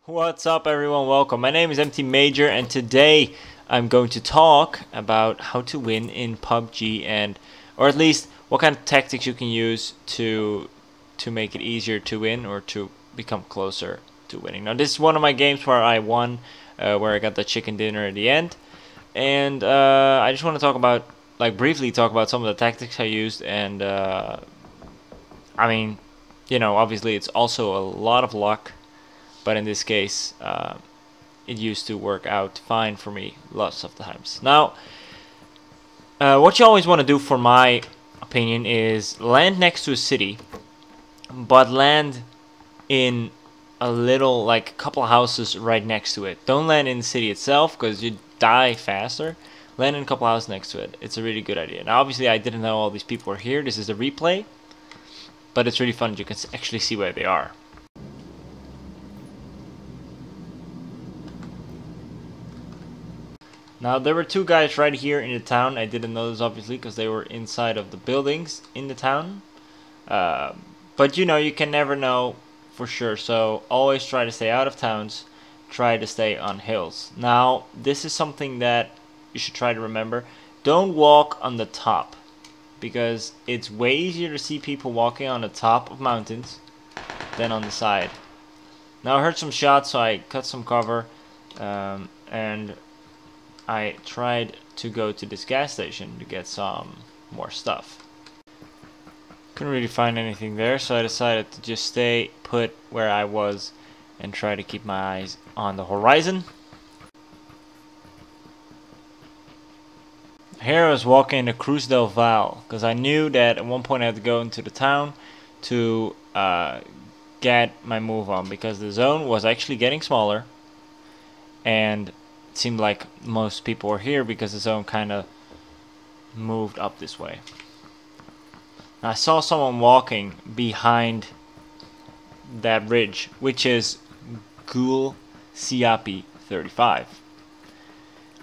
What's up everyone, welcome. My name is MT Major and today I'm going to talk about how to win in PUBG or at least what kind of tactics you can use to make it easier to win or to become closer to winning. Now this is one of my games where I won, where I got the chicken dinner at the end, and I just want to talk about, briefly talk about some of the tactics I used, and I mean, obviously it's also a lot of luck. But in this case, it used to work out fine for me lots of times. Now, what you always want to do, for my opinion, is land next to a city, but land in a little, like a couple of houses right next to it. Don't land in the city itself because you die faster. Land in a couple of houses next to it. It's a really good idea. Now, obviously, I didn't know all these people were here. This is a replay, but it's really fun. You can actually see where they are. Now there were two guys right here in the town. I didn't know this obviously because they were inside of the buildings in the town. But you can never know for sure. So always try to stay out of towns. Try to stay on hills. Now this is something that you should try to remember. Don't walk on the top, because it's way easier to see people walking on the top of mountains than on the side. Now I heard some shots, so I cut some cover, and I tried to go to this gas station to get some more stuff. Couldn't really find anything there, so I decided to just stay put where I was and try to keep my eyes on the horizon. Here I was walking to Cruz del Val because I knew that at one point I had to go into the town to get my move on, because the zone was actually getting smaller and seemed like most people were here because the zone kind of moved up this way. Now, I saw someone walking behind that ridge, which is Ghoul Siapi 35.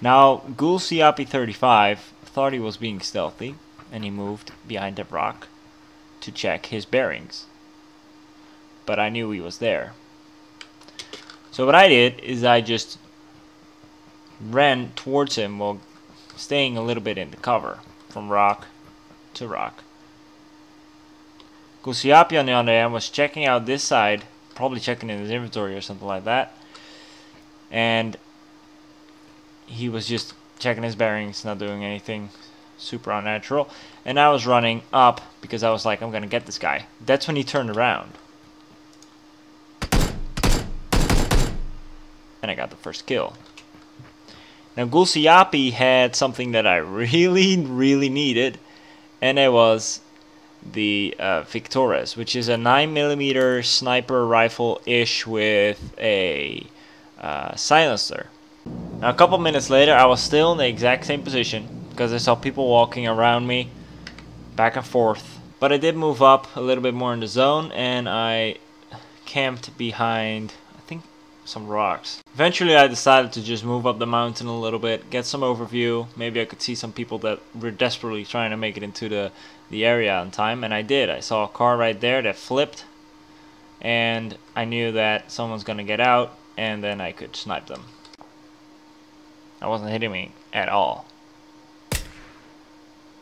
Now, Ghoul Siapi 35 thought he was being stealthy, and he moved behind a rock to check his bearings. But I knew he was there. So what I did is I just ran towards him while staying a little bit in the cover, from rock to rock. Gusiapi on the other hand was checking out this side, probably checking in his inventory or something like that, and he was just checking his bearings, not doing anything super unnatural. And I was running up because I was like, I'm gonna get this guy. That's when he turned around, and I got the first kill. Now Gulsiapi had something that I really needed, and it was the Victores, which is a 9mm sniper rifle-ish with a silencer. Now a couple minutes later I was still in the exact same position because I saw people walking around me back and forth, but I did move up a little bit more in the zone and I camped behind, I think, some rocks. Eventually I decided to just move up the mountain a little bit, get some overview. Maybe I could see some people that were desperately trying to make it into the area on time, and I did. I saw a car right there that flipped, and I knew that someone's gonna get out, and then I could snipe them. That wasn't hitting me at all.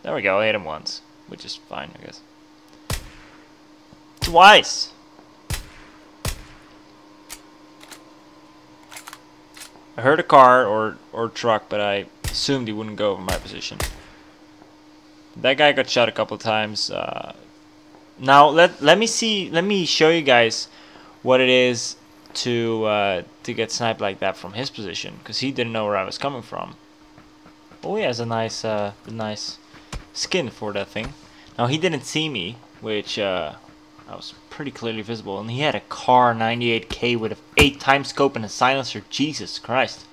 There we go, I hit him once, which is fine, I guess. Twice! I heard a car or truck, but I assumed he wouldn't go over my position. That guy got shot a couple of times. Now let me show you guys what it is to get sniped like that from his position, because he didn't know where I was coming from. Oh, he has a nice skin for that thing. Now he didn't see me, which I was pretty clearly visible, and he had a car 98K with an 8x scope and a silencer. Jesus Christ!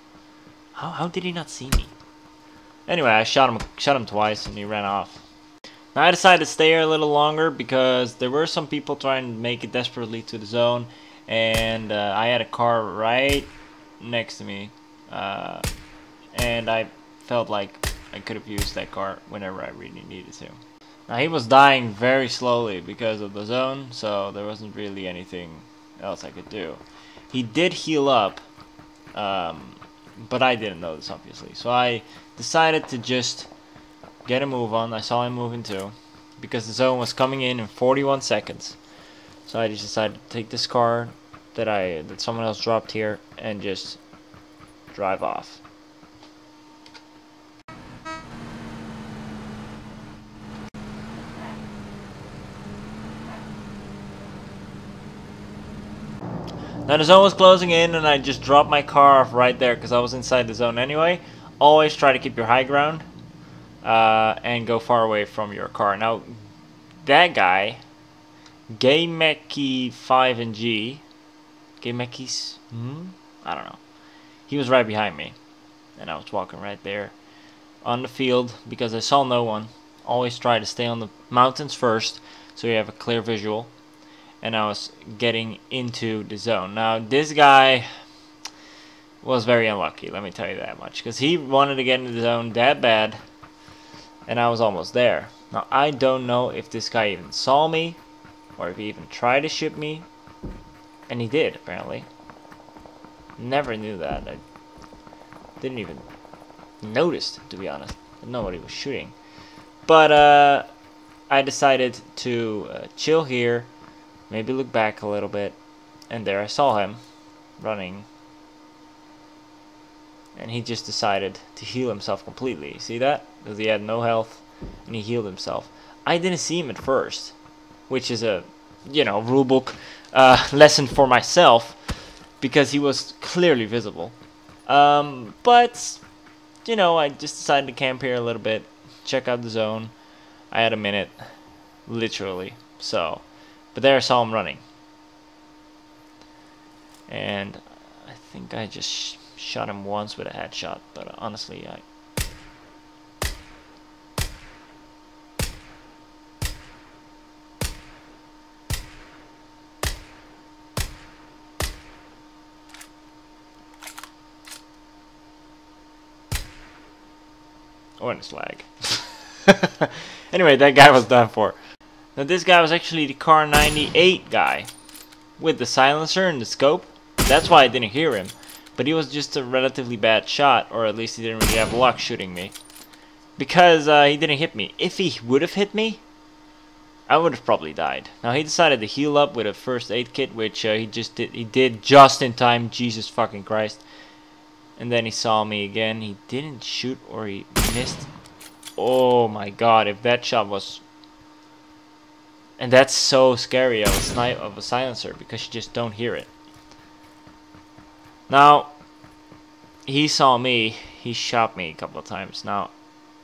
How did he not see me? Anyway, I shot him twice, and he ran off. Now I decided to stay here a little longer because there were some people trying to make it desperately to the zone, and I had a car right next to me, and I felt like I could have used that car whenever I really needed to. Now he was dying very slowly because of the zone, so there wasn't really anything else I could do. He did heal up, but I didn't know this obviously. So I decided to just get a move on. I saw him moving too, because the zone was coming in 41 seconds. So I just decided to take this car that someone else dropped here and just drive off. Now the zone was closing in and I just dropped my car off right there because I was inside the zone anyway. Always try to keep your high ground and go far away from your car. Now that guy, Gaymeki 5 and G, Gaymeki's, I don't know. He was right behind me and I was walking right there on the field because I saw no one. Always try to stay on the mountains first so you have a clear visual. And I was getting into the zone. Now this guy was very unlucky, let me tell you that much, because he wanted to get into the zone that bad and I was almost there. Now I don't know if this guy even saw me or if he even tried to shoot me, and he did apparently. Never knew that. I didn't even notice, to be honest. I didn't know what he was shooting. But I decided to chill here, maybe look back a little bit, and there I saw him running, and he just decided to heal himself completely. See that? Because he had no health and he healed himself. I didn't see him at first, which is a, you know, rulebook lesson for myself, because he was clearly visible. But you know, I just decided to camp here a little bit, check out the zone. I had a minute, literally. So, but there I saw him running, and I think I just shot him once with a headshot. But honestly, oh, and it's lag. Anyway, that guy was done for. Now this guy was actually the car 98 guy with the silencer and the scope. That's why I didn't hear him. But he was just a relatively bad shot, or at least he didn't really have luck shooting me, because he didn't hit me. If he would have hit me, I would have probably died. Now he decided to heal up with a first aid kit, which he did just in time. Jesus fucking Christ. And then he saw me again. He didn't shoot, or he missed. Oh my god, if that shot was... And that's so scary of a silencer, because you just don't hear it. Now, he saw me. He shot me a couple of times. Now,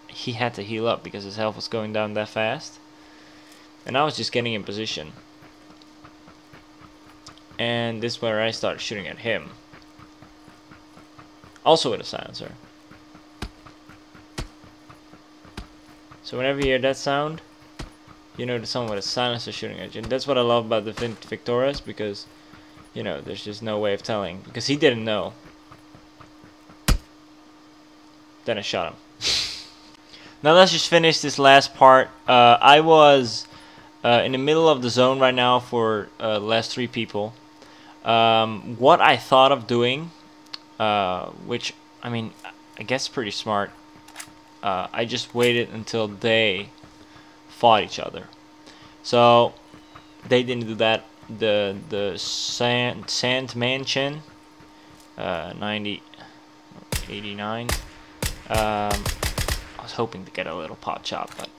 he had to heal up because his health was going down that fast. And I was just getting in position. And this is where I started shooting at him. Also with a silencer. So whenever you hear that sound, you know there's someone with a silencer shooting at you. And that's what I love about the Victorias, because, you know, there's just no way of telling. Because he didn't know. Then I shot him. Now let's just finish this last part. I was in the middle of the zone right now for the last 3 people. What I thought of doing, which, I mean, I guess pretty smart. I just waited until they fought each other. So they didn't do that. The Sand Mansion 89. I was hoping to get a little pot shot, but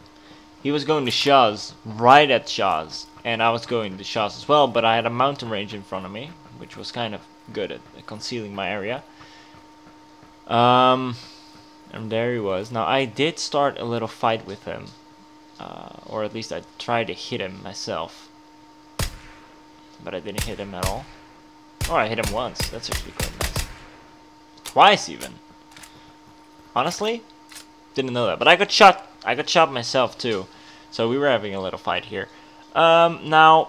he was going to Shaz, right at Shaz, and I was going to Shaz as well, but I had a mountain range in front of me, which was kind of good at concealing my area. And there he was. Now I did start a little fight with him, or at least I tried to hit him myself, but I didn't hit him at all. Or I hit him once. That's actually quite nice. Twice even. Honestly, didn't know that. But I got shot. I got shot myself too. So we were having a little fight here. Now,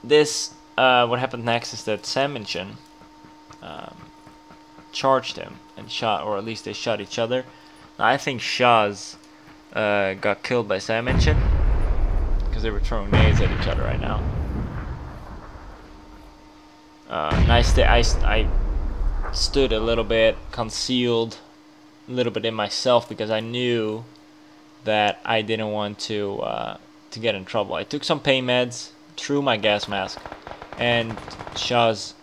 this what happened next is that Saminchin charged him and shot, or at least they shot each other. Now, I think Shaz got killed by Saminchin because they were throwing nades at each other right now. nice day. I stood a little bit concealed, a little bit in myself, because I knew that I didn't want to get in trouble. I took some pain meds, threw my gas mask, and Shaz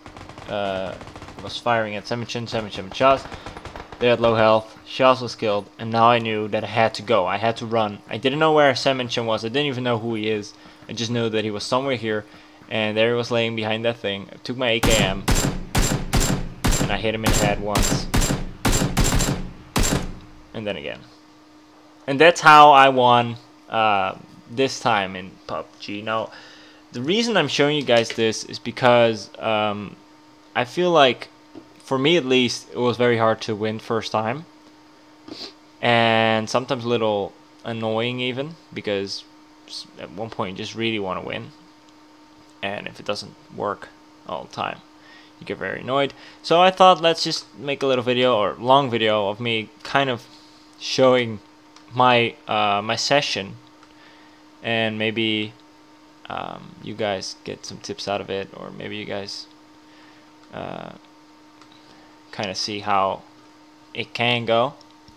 was firing at Semichin, Shaz. They had low health. Shaz was killed, and now I knew that I had to go. I had to run. I didn't know where Semichin was. I didn't even know who he is. I just knew that he was somewhere here, and there he was laying behind that thing. I took my AKM, and I hit him in the head once, and then again. And that's how I won this time in PUBG. Now, the reason I'm showing you guys this is because I feel like, for me at least, it was very hard to win first time, and sometimes a little annoying even, because at one point you just really want to win, and if it doesn't work all the time, you get very annoyed. So I thought, let's just make a little video, or long video, of me kind of showing my my session, and maybe you guys get some tips out of it, or maybe you guys kind of see how it can go.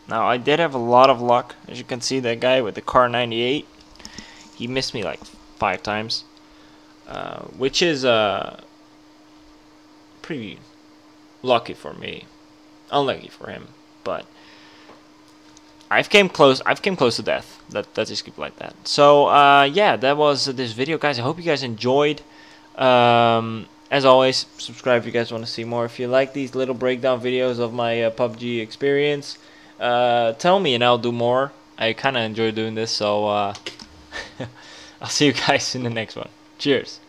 Now, I did have a lot of luck. As you can see, that guy with the car 98, he missed me like 5 times, which is pretty lucky for me, unlucky for him, but I've came close to death. Let's just keep it like that. So yeah, that was this video, guys. I hope you guys enjoyed. As always, subscribe if you guys want to see more. If you like these little breakdown videos of my PUBG experience, tell me and I'll do more. I kind of enjoy doing this, so I'll see you guys in the next one. Cheers.